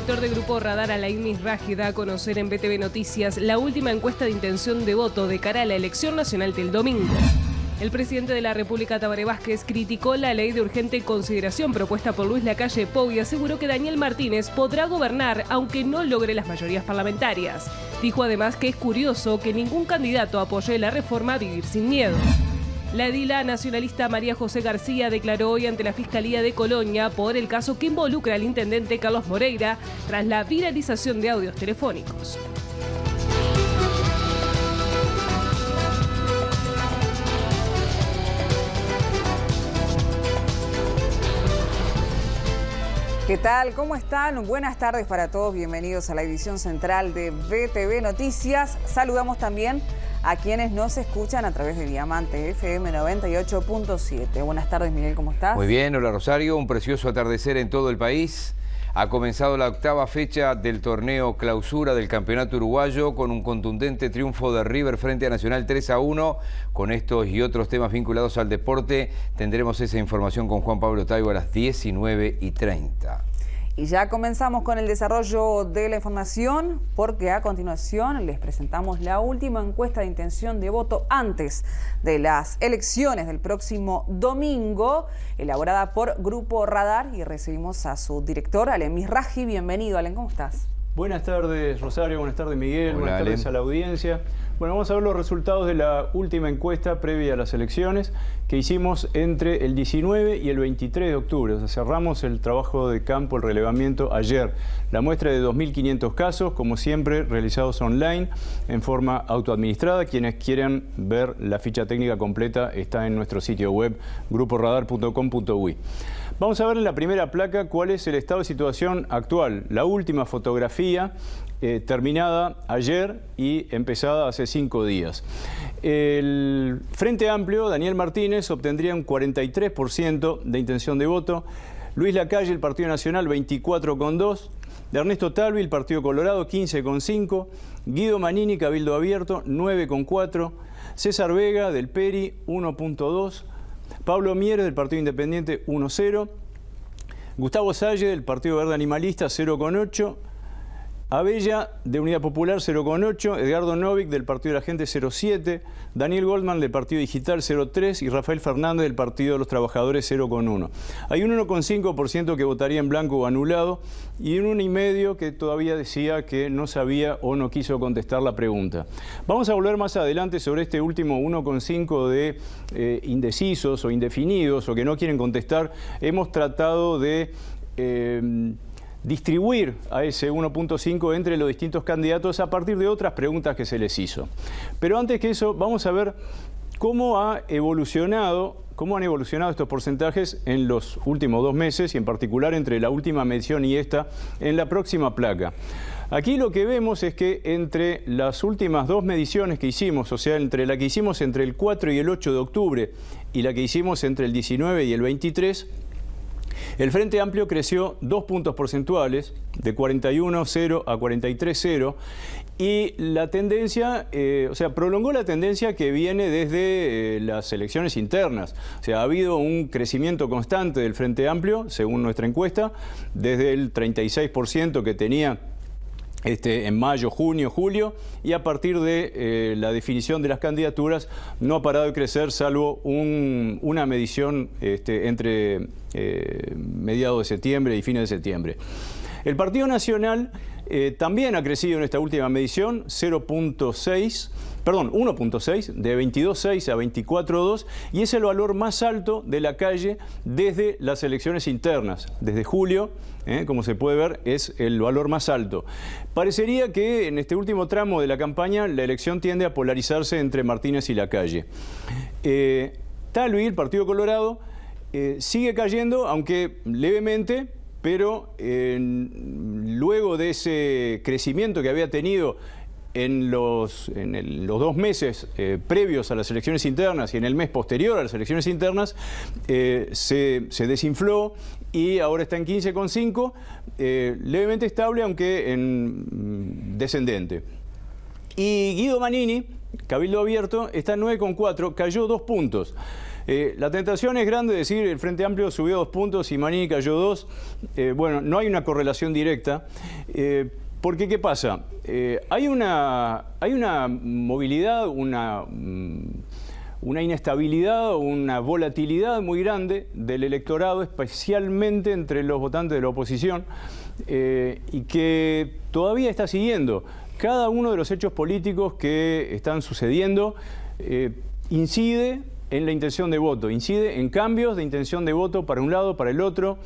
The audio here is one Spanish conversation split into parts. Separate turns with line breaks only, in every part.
director de Grupo Radar, Alain Mizrahi, da a conocer en BTV Noticias la última encuesta de intención de voto de cara a la elección nacional del domingo. El presidente de la República, Tabaré Vázquez, criticó la ley de urgente consideración propuesta por Luis Lacalle Pou y aseguró que Daniel Martínez podrá gobernar aunque no logre las mayorías parlamentarias. Dijo además que es curioso que ningún candidato apoye la reforma Vivir sin Miedo. La edila nacionalista María José García declaró hoy ante la Fiscalía de Colonia por el caso que involucra al intendente Carlos Moreira tras la viralización de audios telefónicos.
¿Qué tal? ¿Cómo están? Buenas tardes para todos. Bienvenidos a la edición central de BTV Noticias. Saludamos también a quienes nos escuchan a través de Diamante FM 98.7. Buenas tardes, Miguel, ¿cómo estás?
Muy bien, hola Rosario. Un precioso atardecer en todo el país. Ha comenzado la octava fecha del torneo clausura del Campeonato Uruguayo con un contundente triunfo de River frente a Nacional 3-1. Con estos y otros temas vinculados al deporte tendremos esa información con Juan Pablo Taibo a las 19:30.
Y ya comenzamos con el desarrollo de la información porque a continuación les presentamos la última encuesta de intención de voto antes de las elecciones del próximo domingo, elaborada por Grupo Radar, y recibimos a su director, Alain Mizrahi. Bienvenido, Alain, ¿cómo estás?
Buenas tardes, Rosario, buenas tardes, Miguel,
Hola,
buenas tardes a la audiencia. Bueno, vamos a ver los resultados de la última encuesta previa a las elecciones que hicimos entre el 19 y el 23 de octubre. O sea, cerramos el trabajo de campo, el relevamiento ayer. La muestra de 2.500 casos, como siempre, realizados online, en forma autoadministrada. Quienes quieran ver la ficha técnica completa está en nuestro sitio web, gruporadar.com.uy. Vamos a ver en la primera placa cuál es el estado de situación actual. La última fotografía terminada ayer y empezada hace 5 días. El Frente Amplio, Daniel Martínez, obtendría un 43% de intención de voto. Luis Lacalle, el Partido Nacional, 24,2%. De Ernesto Talvi, el Partido Colorado, 15,5%. Guido Manini, Cabildo Abierto, 9,4%. César Vega, del PERI, 1,2%. Pablo Mieres, del Partido Independiente, 1,0%. Gustavo Salle, del Partido Verde Animalista, 0,8%. Abella, de Unidad Popular, 0,8%. Edgardo Novik, del Partido de la Gente, 0,7%. Daniel Goldman, del Partido Digital, 0,3%. Y Rafael Fernández, del Partido de los Trabajadores, 0,1%. Hay un 1,5% que votaría en blanco o anulado y un 1,5% que todavía decía que no sabía o no quiso contestar la pregunta. Vamos a volver más adelante sobre este último 1,5% de indecisos o indefinidos o que no quieren contestar. Hemos tratado de distribuir a ese 1,5 entre los distintos candidatos a partir de otras preguntas que se les hizo. Pero antes que eso, vamos a ver cómo han evolucionado estos porcentajes en los últimos 2 meses y en particular entre la última medición y esta en la próxima placa. Aquí lo que vemos es que entre las últimas 2 mediciones que hicimos, o sea, entre la que hicimos entre el 4 y el 8 de octubre y la que hicimos entre el 19 y el 23, el Frente Amplio creció 2 puntos porcentuales, de 41,0 a 43,0, y la tendencia, prolongó la tendencia que viene desde las elecciones internas. O sea, ha habido un crecimiento constante del Frente Amplio, según nuestra encuesta, desde el 36% que tenía en mayo, junio, julio, y a partir de la definición de las candidaturas no ha parado de crecer, salvo una medición entre mediados de septiembre y fines de septiembre. El Partido Nacional también ha crecido en esta última medición, 1,6%, de 22,6 a 24,2, y es el valor más alto de Lacalle desde las elecciones internas. Desde julio, como se puede ver, es el valor más alto. Parecería que en este último tramo de la campaña la elección tiende a polarizarse entre Martínez y Lacalle. Talvi, el Partido Colorado, sigue cayendo, aunque levemente, pero luego de ese crecimiento que había tenido en los 2 meses previos a las elecciones internas y en el mes posterior a las elecciones internas, se desinfló y ahora está en 15,5, levemente estable, aunque descendente. Y Guido Manini, Cabildo Abierto, está en 9,4, cayó 2 puntos. La tentación es grande decir el Frente Amplio subió 2 puntos y Manini cayó 2. Bueno, no hay una correlación directa. Porque, ¿qué pasa? Hay una movilidad, una inestabilidad, una volatilidad muy grande del electorado, especialmente entre los votantes de la oposición, y que todavía está siguiendo. Cada uno de los hechos políticos que están sucediendo incide en la intención de voto, incide en cambios de intención de voto para un lado, para el otro.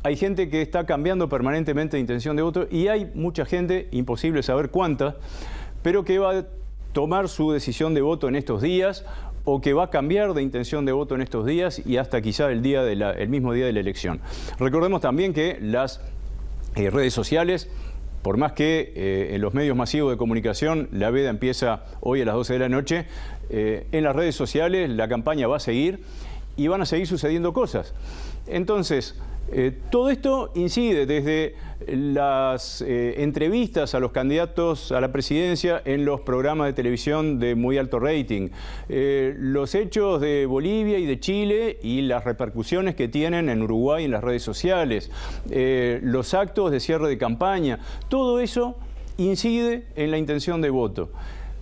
Hay gente que está cambiando permanentemente de intención de voto y hay mucha gente, imposible saber cuánta, pero que va a tomar su decisión de voto en estos días o que va a cambiar de intención de voto en estos días y hasta quizá el mismo día de la elección. Recordemos también que las redes sociales, por más que en los medios masivos de comunicación la veda empieza hoy a las 12 de la noche, en las redes sociales la campaña va a seguir y van a seguir sucediendo cosas. Entonces, todo esto incide desde las entrevistas a los candidatos a la presidencia en los programas de televisión de muy alto rating, los hechos de Bolivia y de Chile y las repercusiones que tienen en Uruguay en las redes sociales, los actos de cierre de campaña, todo eso incide en la intención de voto.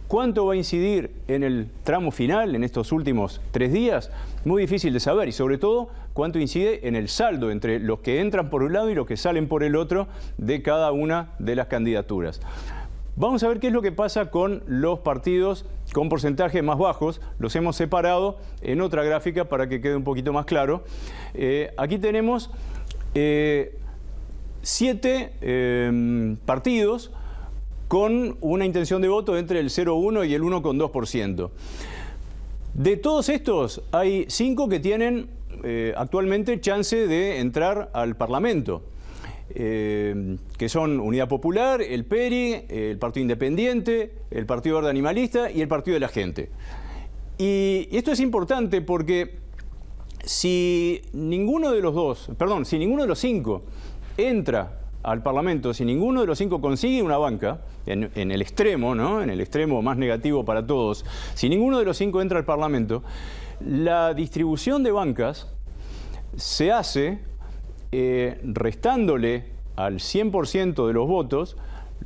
¿Cuánto va a incidir en el tramo final, en estos últimos 3 días? Muy difícil de saber y sobre todo cuánto incide en el saldo entre los que entran por un lado y los que salen por el otro de cada una de las candidaturas. Vamos a ver qué es lo que pasa con los partidos con porcentajes más bajos. Los hemos separado en otra gráfica para que quede un poquito más claro. Aquí tenemos 7 partidos con una intención de voto entre el 0,1 y el 1,2%. De todos estos, hay 5 que tienen actualmente chance de entrar al Parlamento, que son Unidad Popular, el PERI, el Partido Independiente, el Partido Verde Animalista y el Partido de la Gente. Y esto es importante porque si ninguno de los 5 entra al Parlamento, si ninguno de los 5 consigue una banca, en el extremo, ¿no? En el extremo más negativo para todos, si ninguno de los 5 entra al Parlamento, la distribución de bancas se hace restándole al 100% de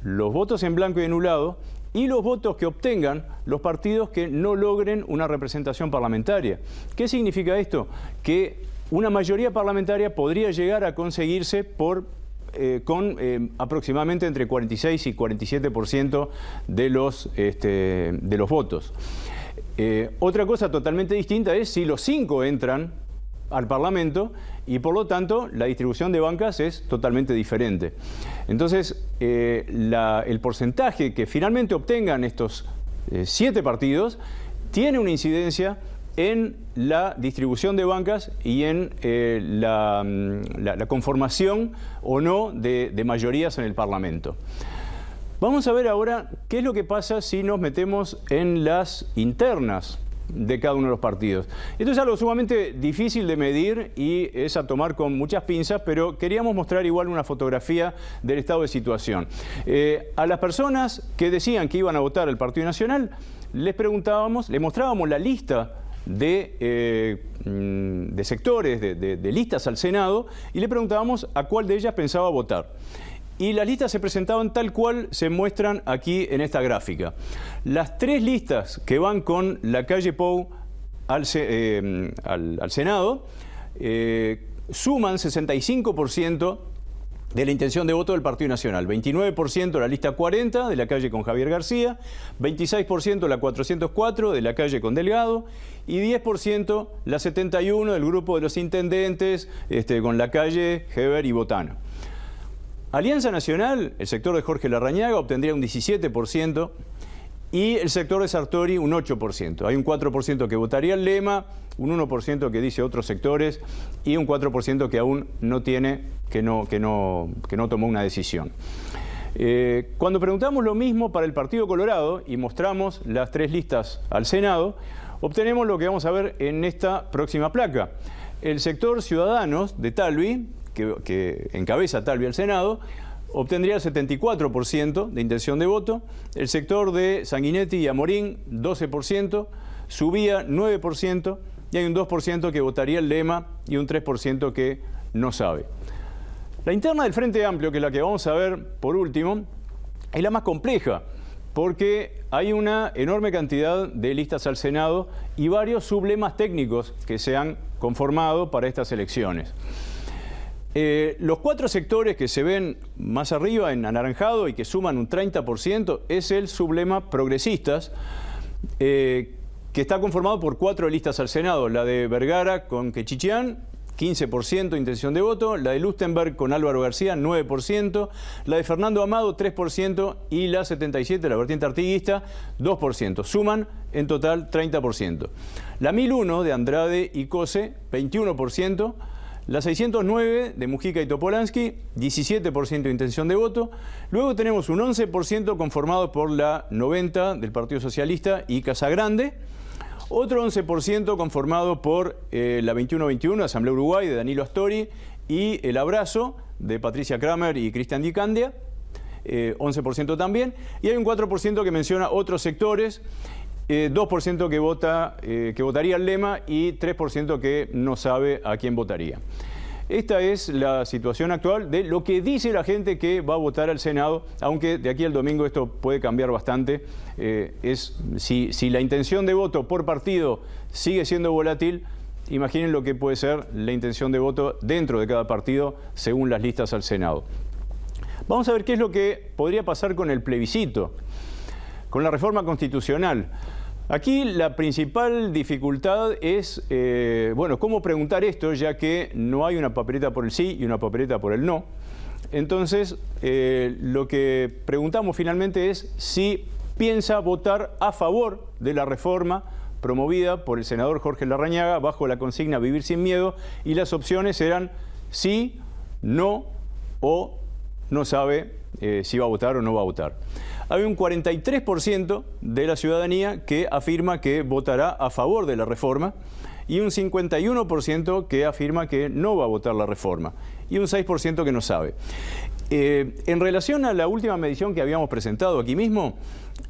los votos en blanco y anulado, y los votos que obtengan los partidos que no logren una representación parlamentaria. ¿Qué significa esto? Que una mayoría parlamentaria podría llegar a conseguirse con aproximadamente entre 46 y 47% de los votos. Otra cosa totalmente distinta es si los 5 entran al Parlamento y por lo tanto la distribución de bancas es totalmente diferente. Entonces, el porcentaje que finalmente obtengan estos 7 partidos tiene una incidencia en la distribución de bancas y en la conformación o no de mayorías en el Parlamento. Vamos a ver ahora qué es lo que pasa si nos metemos en las internas de cada uno de los partidos. Esto es algo sumamente difícil de medir y es a tomar con muchas pinzas, pero queríamos mostrar igual una fotografía del estado de situación. A las personas que decían que iban a votar al Partido Nacional, les mostrábamos la lista de sectores, de listas al Senado, y le preguntábamos a cuál de ellas pensaba votar. Y las listas se presentaban tal cual se muestran aquí en esta gráfica. Las 3 listas que van con Lacalle Pou al Senado suman 65% de la intención de voto del Partido Nacional. 29% la lista 40 de Lacalle con Javier García, 26% la 404 de Lacalle con Delgado y 10% la 71 del grupo de los intendentes con Lacalle, Heber y Botano. Alianza Nacional, el sector de Jorge Larrañaga, obtendría un 17% y el sector de Sartori un 8%. Hay un 4% que votaría el lema, un 1% que dice otros sectores y un 4% que aún no tiene, que no tomó una decisión. Cuando preguntamos lo mismo para el Partido Colorado y mostramos las 3 listas al Senado, obtenemos lo que vamos a ver en esta próxima placa. El sector Ciudadanos de Talvi, que encabeza Talvi al Senado, obtendría el 74% de intención de voto, el sector de Sanguinetti y Amorín 12%, Subía 9%, y hay un 2% que votaría el lema y un 3% que no sabe. La interna del Frente Amplio, que es la que vamos a ver por último, es la más compleja, porque hay una enorme cantidad de listas al Senado y varios sublemas técnicos que se han conformado para estas elecciones. Los 4 sectores que se ven más arriba en anaranjado y que suman un 30% es el sublema progresistas, que está conformado por 4 listas al Senado, la de Vergara con Quechichián, 15% intención de voto, la de Lustenberg con Álvaro García, 9%, la de Fernando Amado, 3%, y la 77, la vertiente artiguista, 2%. Suman en total 30%. La 1001 de Andrade y Cose, 21%. La 609 de Mujica y Topolansky, 17% de intención de voto. Luego tenemos un 11% conformado por la 90 del Partido Socialista y Casagrande. Otro 11% conformado por la 2121, Asamblea Uruguay, de Danilo Astori, y el Abrazo, de Patricia Kramer y Cristian Di Candia, 11% también. Y hay un 4% que menciona otros sectores, 2% que votaría el lema y 3% que no sabe a quién votaría. Esta es la situación actual de lo que dice la gente que va a votar al Senado, aunque de aquí al domingo esto puede cambiar bastante. Si la intención de voto por partido sigue siendo volátil, imaginen lo que puede ser la intención de voto dentro de cada partido según las listas al Senado. Vamos a ver qué es lo que podría pasar con el plebiscito, con la reforma constitucional. Aquí la principal dificultad es, cómo preguntar esto, ya que no hay una papeleta por el sí y una papeleta por el no. Entonces, lo que preguntamos finalmente es si piensa votar a favor de la reforma promovida por el senador Jorge Larrañaga bajo la consigna Vivir sin miedo, y las opciones eran sí, no o no sabe si va a votar o no va a votar. Hay un 43% de la ciudadanía que afirma que votará a favor de la reforma y un 51% que afirma que no va a votar la reforma y un 6% que no sabe. En relación a la última medición que habíamos presentado aquí mismo,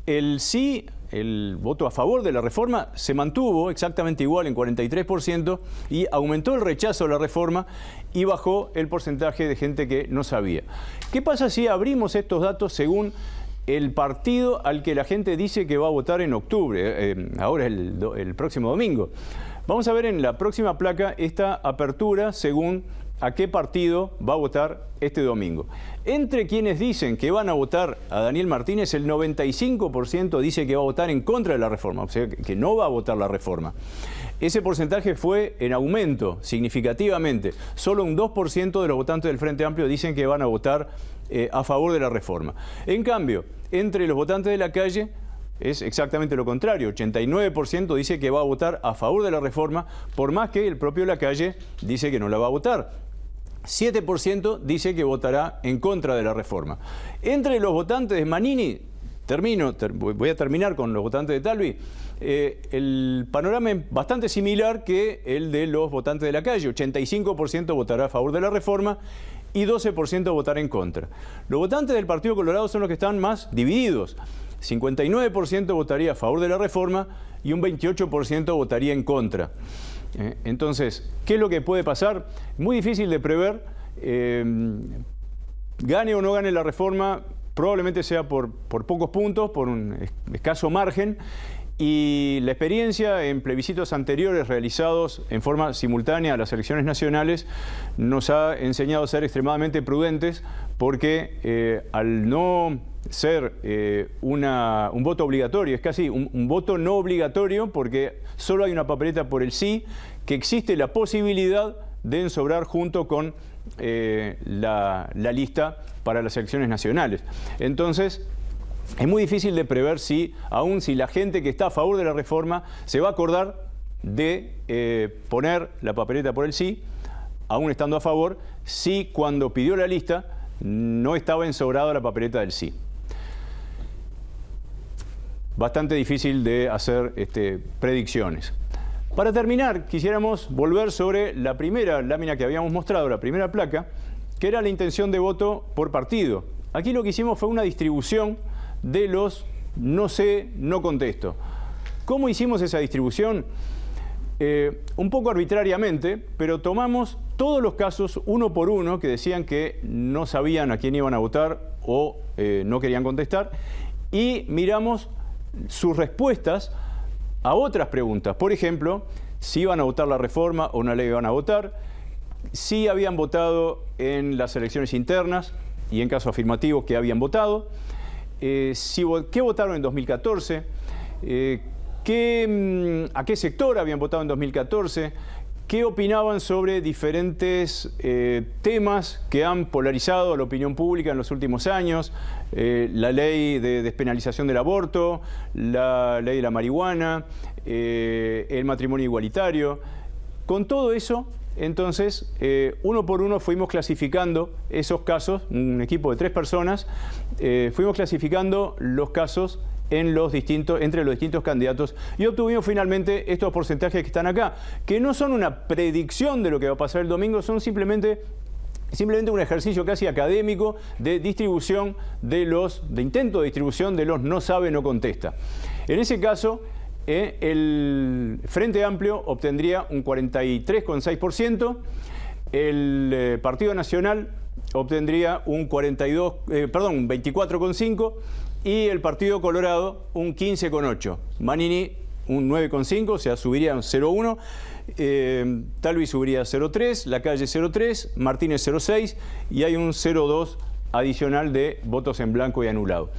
el sí, el voto a favor de la reforma, se mantuvo exactamente igual en 43% y aumentó el rechazo a la reforma y bajó el porcentaje de gente que no sabía. ¿Qué pasa si abrimos estos datos según el partido al que la gente dice que va a votar en octubre, ahora el próximo domingo? Vamos a ver en la próxima placa esta apertura según a qué partido va a votar este domingo. Entre quienes dicen que van a votar a Daniel Martínez, el 95% dice que va a votar en contra de la reforma, o sea, que no va a votar la reforma. Ese porcentaje fue en aumento significativamente. Solo un 2% de los votantes del Frente Amplio dicen que van a votar a favor de la reforma. En cambio, entre los votantes de la calle es exactamente lo contrario. 89% dice que va a votar a favor de la reforma, por más que el propio Lacalle dice que no la va a votar. 7% dice que votará en contra de la reforma. Entre los votantes de Manini, voy a terminar con los votantes de Talvi, el panorama es bastante similar que el de los votantes de la calle. 85% votará a favor de la reforma y 12% votará en contra. Los votantes del Partido Colorado son los que están más divididos. 59% votaría a favor de la reforma y un 28% votaría en contra. Entonces, ¿qué es lo que puede pasar? Muy difícil de prever. Gane o no gane la reforma, probablemente sea por pocos puntos, por un escaso margen. Y la experiencia en plebiscitos anteriores realizados en forma simultánea a las elecciones nacionales nos ha enseñado a ser extremadamente prudentes, porque al no ser un voto obligatorio, es casi un voto no obligatorio, porque solo hay una papeleta por el sí, que existe la posibilidad de ensobrar junto con la lista para las elecciones nacionales. Entonces, es muy difícil de prever si, aun si la gente que está a favor de la reforma se va a acordar de poner la papeleta por el sí, aún estando a favor, si cuando pidió la lista no estaba ensobrada la papeleta del sí. Bastante difícil de hacer predicciones. Para terminar, quisiéramos volver sobre la primera lámina que habíamos mostrado, la primera placa, que era la intención de voto por partido. Aquí lo que hicimos fue una distribución de los no sé, no contesto. ¿Cómo hicimos esa distribución? un poco arbitrariamente, pero tomamos todos los casos uno por uno que decían que no sabían a quién iban a votar o no querían contestar, y miramos sus respuestas a otras preguntas. Por ejemplo, si iban a votar la reforma o una ley iban a votar, si habían votado en las elecciones internas y en caso afirmativo que habían votado, qué votaron en 2014, a qué sector habían votado en 2014, qué opinaban sobre diferentes temas que han polarizado la opinión pública en los últimos años, la ley de despenalización del aborto, la ley de la marihuana, el matrimonio igualitario. Con todo eso, entonces, uno por uno fuimos clasificando esos casos, un equipo de 3 personas, fuimos clasificando los casos entre los distintos candidatos y obtuvimos finalmente estos porcentajes que están acá, que no son una predicción de lo que va a pasar el domingo, son simplemente un ejercicio casi académico de distribución de intento de distribución de los no sabe, no contesta. En ese caso, el Frente Amplio obtendría un 43,6%, el Partido Nacional obtendría un 24,5%, y el Partido Colorado un 15,8%. Manini un 9,5%, o sea, subiría un 0,1%, Talvi subiría 0,3%, Lacalle 0,3%, Martínez 0,6% y hay un 0,2% adicional de votos en blanco y anulado.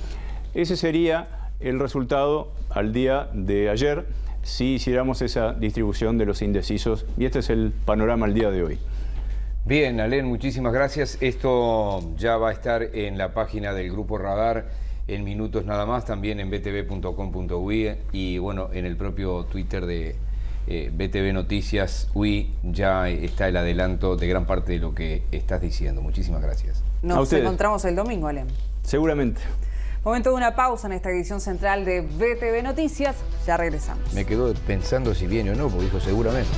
Ese sería el resultado al día de ayer si hiciéramos esa distribución de los indecisos, y este es el panorama al día de hoy.
Bien, Alén, muchísimas gracias. Esto ya va a estar en la página del Grupo Radar en minutos nada más, también en btv.com.uy y bueno, en el propio Twitter de BTV Noticias UI ya está el adelanto de gran parte de lo que estás diciendo. Muchísimas gracias.
Nos encontramos el domingo, Alén.
Seguramente.
Momento de una pausa en esta edición central de BTV Noticias. Ya regresamos.
Me quedo pensando si viene o no, porque dijo seguramente.